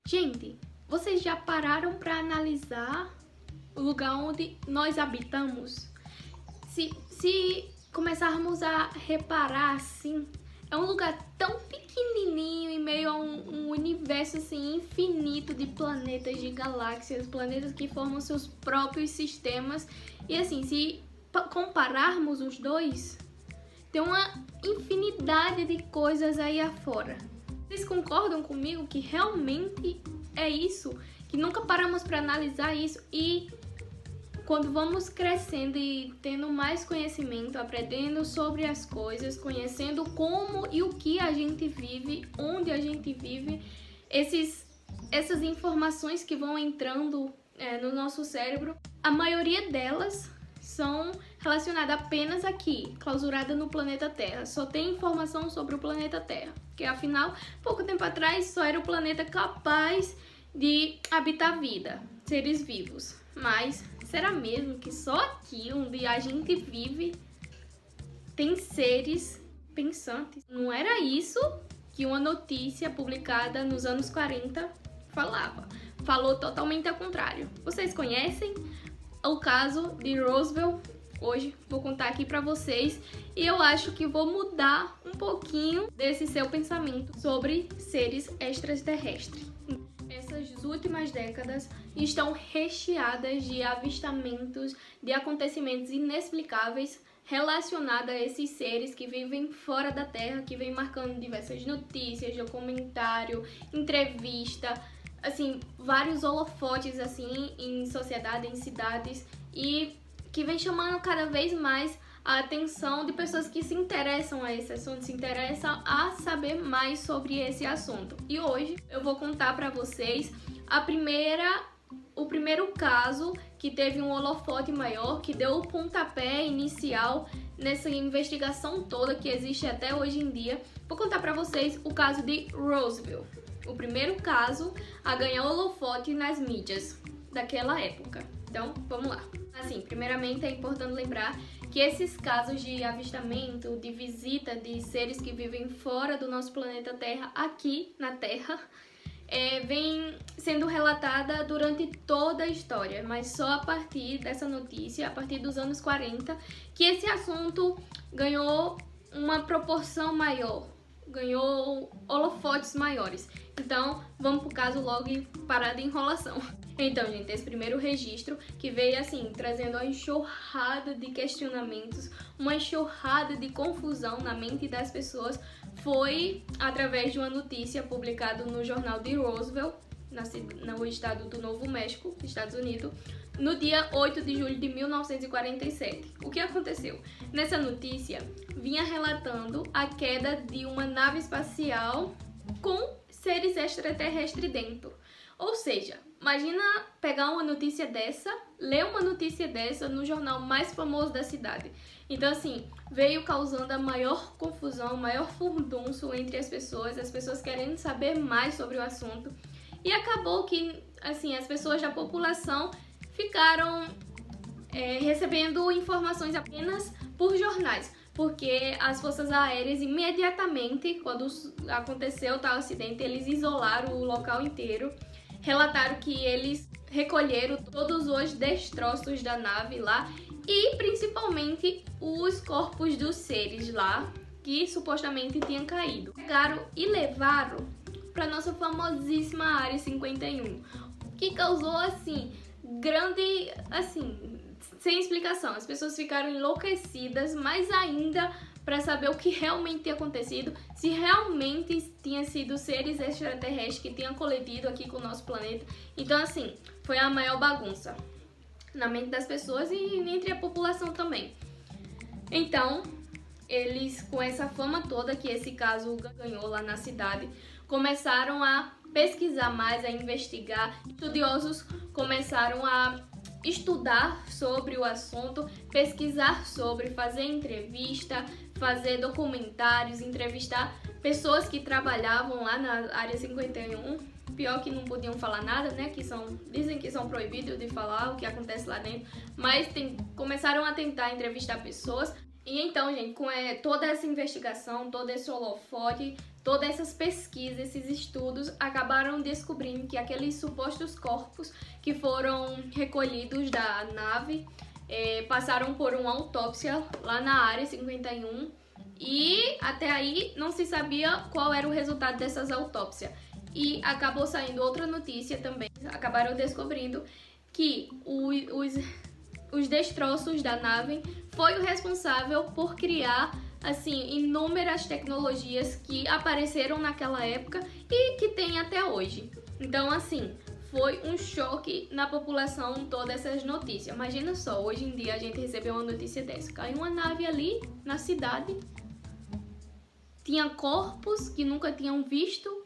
Gente, vocês já pararam para analisar o lugar onde nós habitamos? Se começarmos a reparar assim, é um lugar tão pequenininho em meio a um universo assim infinito de planetas, de galáxias, planetas que formam seus próprios sistemas. E assim, se compararmos os dois, tem uma infinidade de coisas aí afora. Vocês concordam comigo que realmente é isso? Que nunca paramos para analisar isso e quando vamos crescendo e tendo mais conhecimento, aprendendo sobre as coisas, conhecendo como e o que a gente vive, onde a gente vive, essas informações que vão entrando no nosso cérebro, a maioria delas são relacionadas apenas aqui, clausurada no planeta Terra. Só tem informação sobre o planeta Terra, que afinal, pouco tempo atrás, só era o planeta capaz de habitar vida, seres vivos. Mas será mesmo que só aqui onde a gente vive tem seres pensantes? Não era isso que uma notícia publicada nos anos 40 falava. Falou totalmente ao contrário. Vocês conhecem o caso de Roswell? Hoje vou contar aqui pra vocês e eu acho que vou mudar um pouquinho desse seu pensamento sobre seres extraterrestres. Essas últimas décadas estão recheadas de avistamentos, de acontecimentos inexplicáveis relacionados a esses seres que vivem fora da Terra, que vem marcando diversas notícias, documentário, entrevista, assim, vários holofotes assim em sociedade, em cidades, e que vem chamando cada vez mais a atenção de pessoas que se interessam a esse assunto, se interessam a saber mais sobre esse assunto. E hoje eu vou contar para vocês o primeiro caso que teve um holofote maior, que deu o pontapé inicial nessa investigação toda que existe até hoje em dia. Vou contar para vocês o caso de Roswell, o primeiro caso a ganhar holofote nas mídias daquela época. Então, vamos lá. Assim, primeiramente é importante lembrar que esses casos de avistamento, de visita de seres que vivem fora do nosso planeta Terra, aqui na Terra, vem sendo relatada durante toda a história, mas só a partir dessa notícia, a partir dos anos 40, que esse assunto ganhou uma proporção maior, ganhou holofotes maiores. Então, vamos pro caso logo e parar de enrolação. Então, gente, esse primeiro registro que veio assim, trazendo uma enxurrada de questionamentos, uma enxurrada de confusão na mente das pessoas, foi através de uma notícia publicada no jornal de Roswell, no estado do Novo México, Estados Unidos, no dia 8 de julho de 1947. O que aconteceu? Nessa notícia, vinha relatando a queda de uma nave espacial com seres extraterrestres dentro. Ou seja, imagina pegar uma notícia dessa, ler uma notícia dessa no jornal mais famoso da cidade. Então, assim, veio causando a maior confusão, o maior furdunço entre as pessoas querendo saber mais sobre o assunto. E acabou que, assim, as pessoas da população ficaram recebendo informações apenas por jornais. Porque as forças aéreas imediatamente, quando aconteceu tal acidente, eles isolaram o local inteiro. Relataram que eles recolheram todos os destroços da nave lá e principalmente os corpos dos seres lá que supostamente tinham caído. Pegaram e levaram para nossa famosíssima Área 51, que causou assim grande, assim, sem explicação. As pessoas ficaram enlouquecidas, mais ainda para saber o que realmente tinha acontecido, se realmente tinha sido seres extraterrestres que tinham colidido aqui com o nosso planeta. Então, assim, foi a maior bagunça na mente das pessoas e entre a população também. Então, eles, com essa fama toda que esse caso ganhou lá na cidade, começaram a pesquisar mais, a investigar. Estudiosos começaram a estudar sobre o assunto, pesquisar sobre, fazer entrevista, fazer documentários, entrevistar pessoas que trabalhavam lá na Área 51. Pior que não podiam falar nada, né? Dizem que são proibidos de falar o que acontece lá dentro, mas começaram a tentar entrevistar pessoas. E então, gente, com toda essa investigação, todo esse holofote, todas essas pesquisas, esses estudos acabaram descobrindo que aqueles supostos corpos que foram recolhidos da nave passaram por uma autópsia lá na Área 51 e até aí não se sabia qual era o resultado dessas autópsias. E acabou saindo outra notícia também, acabaram descobrindo que os destroços da nave foi o responsável por criar assim inúmeras tecnologias que apareceram naquela época e que tem até hoje. Então assim, foi um choque na população todas essas notícias. Imagina só, hoje em dia a gente recebeu uma notícia dessa. Caiu uma nave ali na cidade, tinha corpos que nunca tinham visto,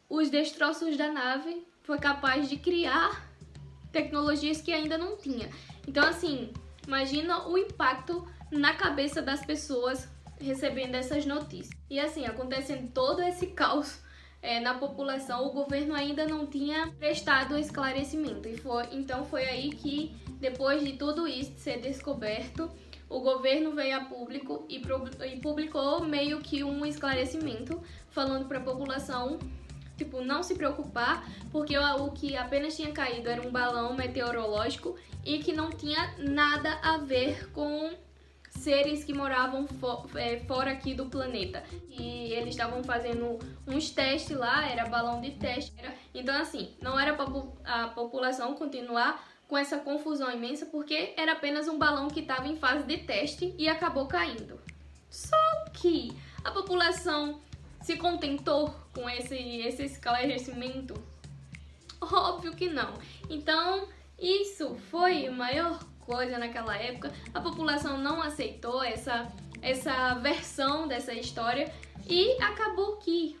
os destroços da nave foi capaz de criar tecnologias que ainda não tinha. Então assim, imagina o impacto na cabeça das pessoas recebendo essas notícias. E assim, acontecendo todo esse caos na população, o governo ainda não tinha prestado esclarecimento. Então foi aí que, depois de tudo isso ser descoberto, o governo veio a público e publicou meio que um esclarecimento falando para a população, tipo, não se preocupar, porque o que apenas tinha caído era um balão meteorológico e que não tinha nada a ver com seres que moravam fora aqui do planeta. E eles estavam fazendo uns testes lá, era balão de teste. Então assim, não era para a população continuar com essa confusão imensa, porque era apenas um balão que estava em fase de teste e acabou caindo. Só que a população se contentou com esse esclarecimento? Óbvio que não. Então, isso foi a maior coisa naquela época. A população não aceitou essa versão dessa história e acabou que,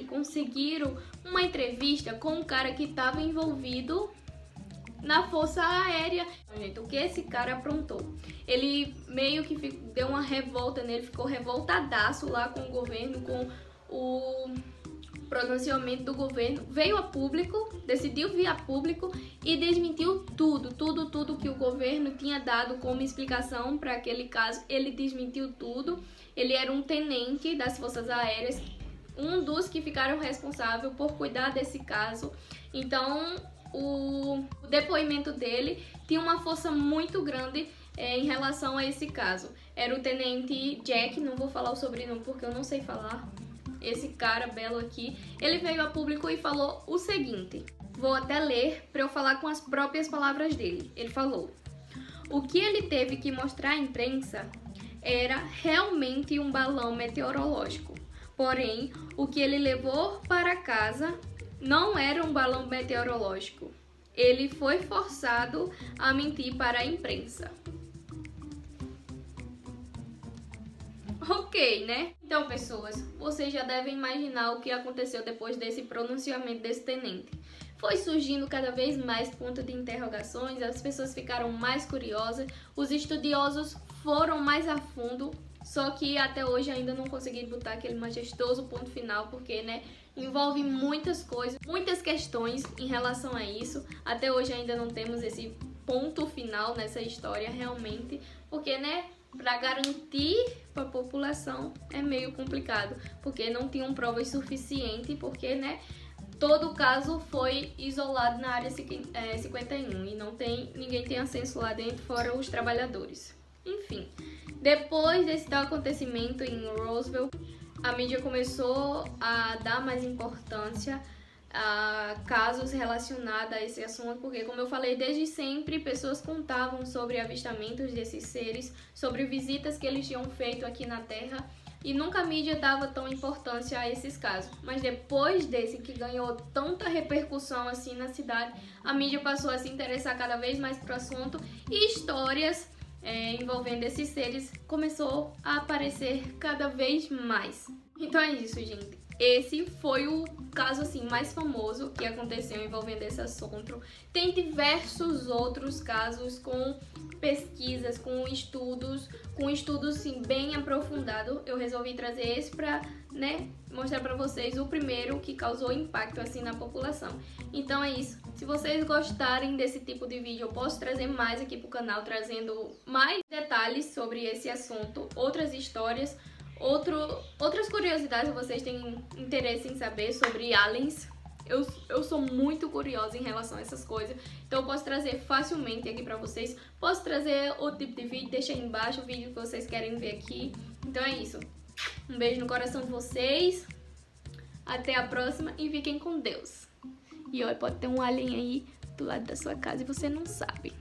conseguiram uma entrevista com um cara que estava envolvido na Força Aérea. Gente, o que esse cara aprontou? Ele meio que deu uma revolta nele, ficou revoltadaço lá com o governo, com o pronunciamento do governo, veio a público, decidiu vir a público e desmentiu tudo que o governo tinha dado como explicação para aquele caso. Ele desmentiu tudo. Ele era um tenente das Forças Aéreas, um dos que ficaram responsáveis por cuidar desse caso. Então, o depoimento dele tinha uma força muito grande em relação a esse caso. Era o tenente Jack, não vou falar o sobrenome porque eu não sei falar. Esse cara belo aqui, ele veio a público e falou o seguinte, vou até ler para eu falar com as próprias palavras dele. Ele falou: o que ele teve que mostrar à imprensa era realmente um balão meteorológico, porém o que ele levou para casa não era um balão meteorológico. Ele foi forçado a mentir para a imprensa. Ok, né? Então, pessoas, vocês já devem imaginar o que aconteceu depois desse pronunciamento desse tenente. Foi surgindo cada vez mais ponto de interrogações, as pessoas ficaram mais curiosas, os estudiosos foram mais a fundo, só que até hoje ainda não conseguiram botar aquele majestoso ponto final, porque, né, envolve muitas coisas, muitas questões em relação a isso. Até hoje ainda não temos esse ponto final nessa história realmente, porque, né, para garantir para a população é meio complicado, porque não tinham provas suficientes, porque, né, todo o caso foi isolado na área 51 e ninguém tem acesso lá dentro, fora os trabalhadores. Enfim, depois desse tal acontecimento em Roswell, a mídia começou a dar mais importância a casos relacionados a esse assunto, porque, como eu falei, desde sempre pessoas contavam sobre avistamentos desses seres, sobre visitas que eles tinham feito aqui na Terra, e nunca a mídia dava tão importância a esses casos. Mas depois desse que ganhou tanta repercussão assim na cidade, a mídia passou a se interessar cada vez mais pro assunto e histórias envolvendo esses seres começou a aparecer cada vez mais. Então é isso, gente. Esse foi o caso assim mais famoso que aconteceu envolvendo esse assunto. Tem diversos outros casos com pesquisas, com estudos assim, bem aprofundados. Eu resolvi trazer esse para, né, mostrar para vocês o primeiro que causou impacto assim na população. Então é isso. Se vocês gostarem desse tipo de vídeo, eu posso trazer mais aqui pro canal, trazendo mais detalhes sobre esse assunto, outras histórias, Outras curiosidades, vocês têm interesse em saber sobre aliens? Eu sou muito curiosa em relação a essas coisas, então eu posso trazer facilmente aqui pra vocês. Posso trazer outro tipo de vídeo, deixa aí embaixo o vídeo que vocês querem ver aqui. Então é isso. Um beijo no coração de vocês. Até a próxima e fiquem com Deus. E olha, pode ter um alien aí do lado da sua casa e você não sabe.